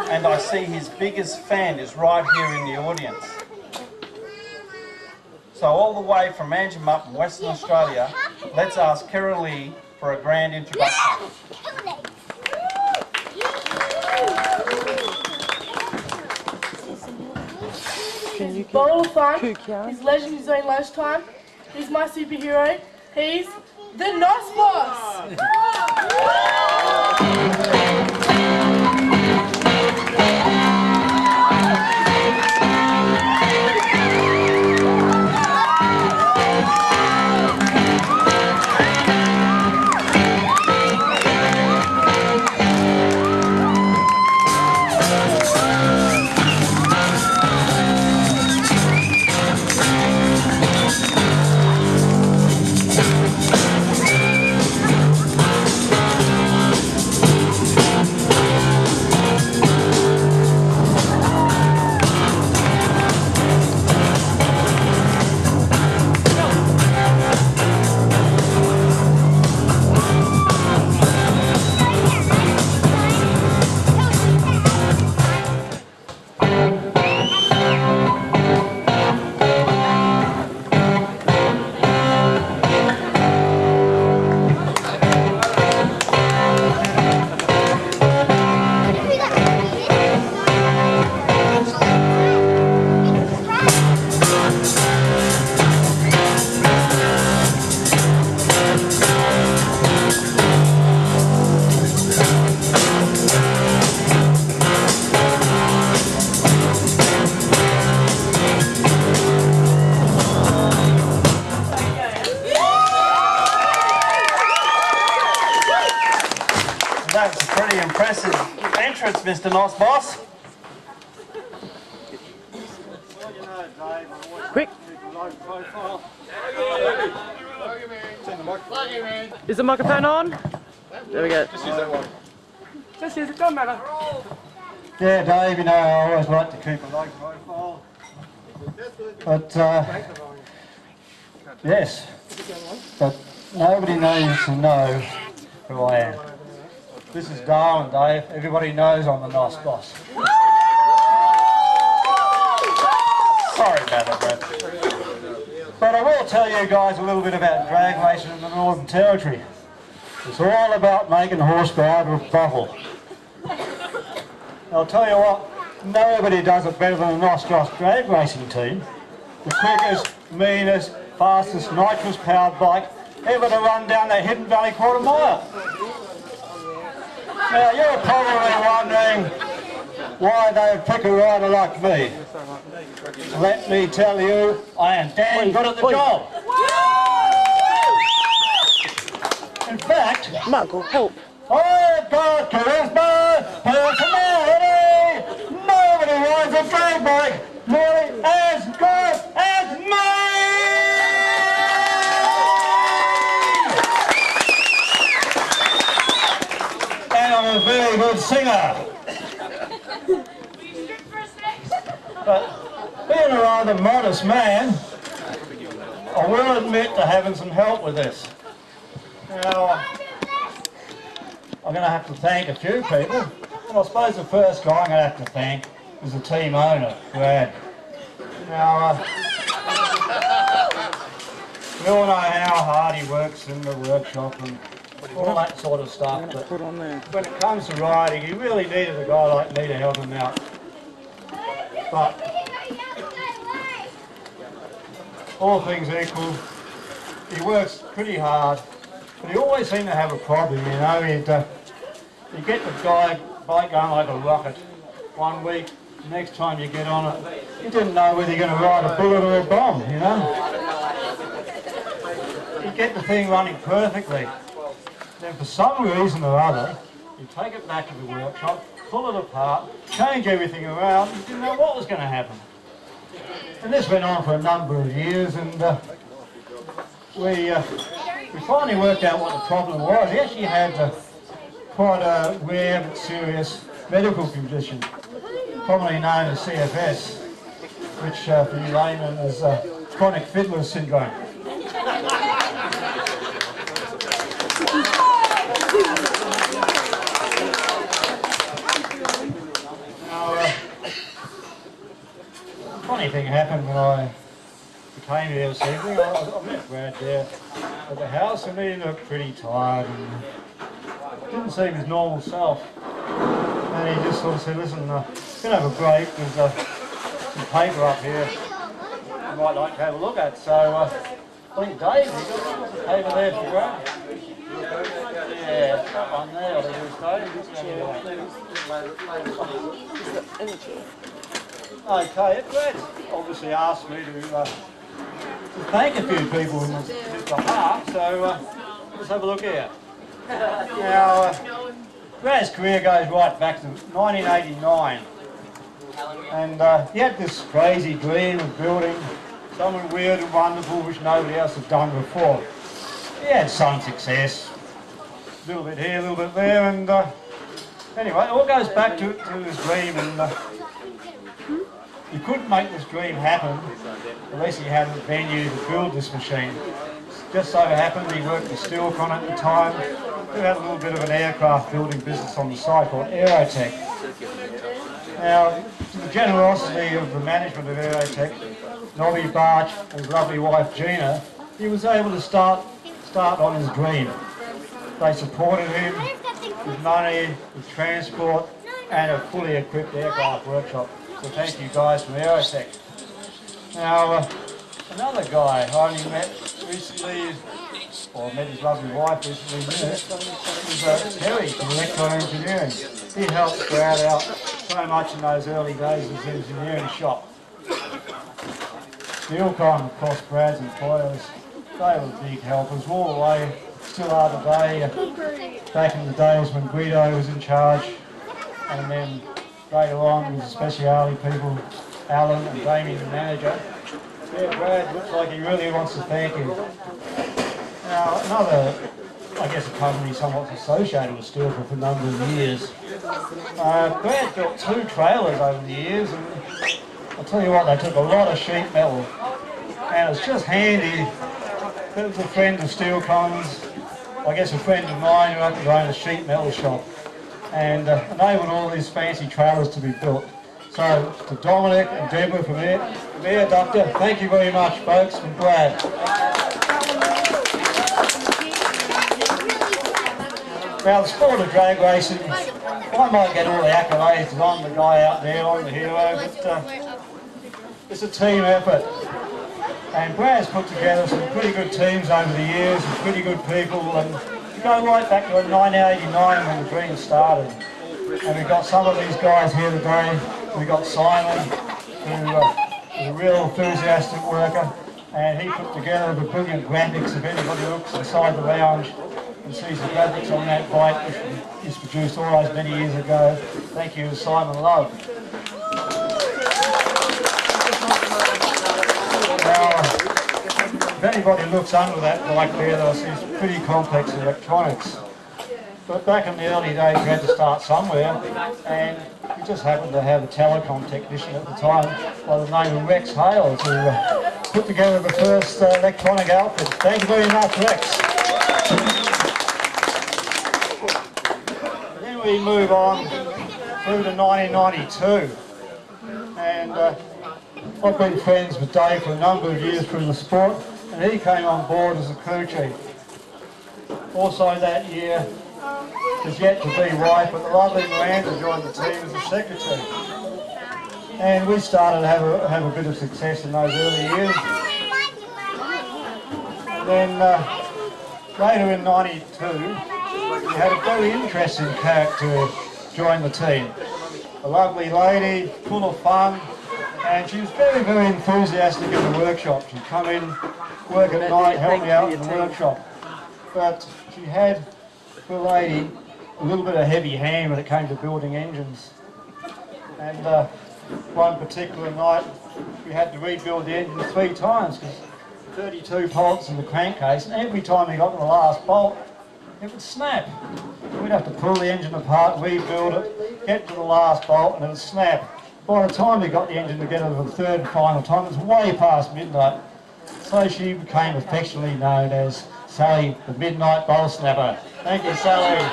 And I see his biggest fan is right here in the audience. So all the way from Manjimup in Western Australia, let's ask Kira Lee for a grand introduction. He's bowl of fun, he's legend in his own lunchtime, he's my superhero, he's the Nosboss! That's a pretty impressive entrance, Mr. Nosboss. Quick! Is the microphone on? There we go. Just use that one. Just use it, don't matter. Yeah, Dave, you know, I always like to keep a low profile. But, yes, but nobody needs to know who I am. This is Darwin, Dave. Everybody knows I'm the Nosboss. Sorry about that, Brad. But I will tell you guys a little bit about drag racing in the Northern Territory. It's all about making horsepower out of bottle. I'll tell you what, nobody does it better than the Nosboss drag racing team. The quickest, meanest, fastest, nitrous-powered bike ever to run down that Hidden Valley quarter mile. Now, you're probably wondering why they would pick a rider like me. Let me tell you, I am damn good at the job. In fact, Michael, help! I've got charisma, personality. Nobody rides a drag bike nearly as good as me. And I'm a very good singer. But being a rather modest man, I will admit to having some help with this. Now, I'm going to have to thank a few people. And I suppose the first guy I'm going to have to thank is the team owner, Brad. Now, we all know how hard he works in the workshop and all that sort of stuff. But when it comes to riding, he really needed a guy like me to help him out. But all things equal, he works pretty hard, but he always seemed to have a problem, you know. He'd get the bike going like a rocket one week, the next time you get on it, you didn't know whether you're going to ride a bullet or a bomb, you know. He'd get the thing running perfectly. Then for some reason or other, you take it back to the workshop, pull it apart, change everything around, you didn't know what was going to happen. And this went on for a number of years, and we finally worked out what the problem was. He actually had quite a rare but serious medical condition, commonly known as CFS, which for you laymen is chronic fiddler's syndrome. funny thing happened when I came here this evening. I met Brad there at the house, and he looked pretty tired and didn't seem his normal self. And he just sort of said, listen, we're going to have a break. There's some paper up here you might like to have a look at. So I think Dave, you got some paper there for Brad? Yeah, that one there, I think it was Dave. Okay, Brad obviously asked me to thank a few people in his behalf, so let's have a look here. Now, Brad's career goes right back to 1989, and he had this crazy dream of building something weird and wonderful which nobody else had done before. He had some success, a little bit here, a little bit there, and anyway, it all goes back to his dream, and he couldn't make this dream happen unless he had a venue to build this machine. Just so happened he worked for Steelcon at the time, who had a little bit of an aircraft building business on the side called Aerotech. Now, to the generosity of the management of Aerotech, Nobby Barch and his lovely wife Gina, he was able to start on his dream. They supported him with money, with transport, and a fully equipped aircraft workshop. So thank you guys from Aerotech. Now, another guy I only met recently, or met his lovely wife recently, was Terry from Electro Engineering. He helped Brad out so much in those early days of his engineering shop. Steelcon, of course, Brad's employers, they were big helpers all the way, still are today. Back in the days when Guido was in charge, and then later on with the speciality people, Alan and Damien, the manager. Yeah, Brad looks like he really wants to thank you. Now, another, I guess, a company somewhat associated with Steelcon for a number of years. Brad built 2 trailers over the years, and I'll tell you what, they took a lot of sheet metal, and it's just handy. There was a friend of Steelcon's, I guess a friend of mine who happened to own a sheet metal shop, and enabled all these fancy trailers to be built. So, to Dominic and Deborah from Air Doctor, thank you very much, folks, from Brad. Now, the sport of drag racing, I might get all the accolades because I'm the guy out there, I'm the hero, but it's a team effort. And Brad's put together some pretty good teams over the years, some pretty good people, and you go right back to 1989 when the dream started. And we've got some of these guys here today. We've got Simon, who is a real enthusiastic worker, and he put together the brilliant graphics. If anybody looks inside the lounge and sees the graphics on that bike, which was produced all those many years ago, thank you, Simon Love. Now, if anybody looks under that bike there, they'll see some pretty complex electronics. But back in the early days, we had to start somewhere, and we just happened to have a telecom technician at the time by the name of Rex Hales, who put together the first electronic outfit. Thank you very much, Rex. And then we move on through to 1992, and I've been friends with Dave for a number of years from the sport, and he came on board as a crew chief. Also that year, is yet to be wife, but the lovely Miranda joined the team as a secretary. And we started to have a bit of success in those early years. Then later in 92, we had a very interesting character join the team. A lovely lady, full of fun, and she was very, very enthusiastic in the workshop. She'd come in, work at night, help me out in the workshop. But she had, for a lady, a little bit of heavy hand when it came to building engines. And one particular night we had to rebuild the engine 3 times because 32 bolts in the crankcase, and every time we got to the last bolt it would snap. We'd have to pull the engine apart, rebuild it, get to the last bolt, and it would snap. By the time we got the engine together for the 3rd and final time, it was way past midnight. So she became affectionately known as Sally the Midnight Bolt Snapper. Thank you, Sally.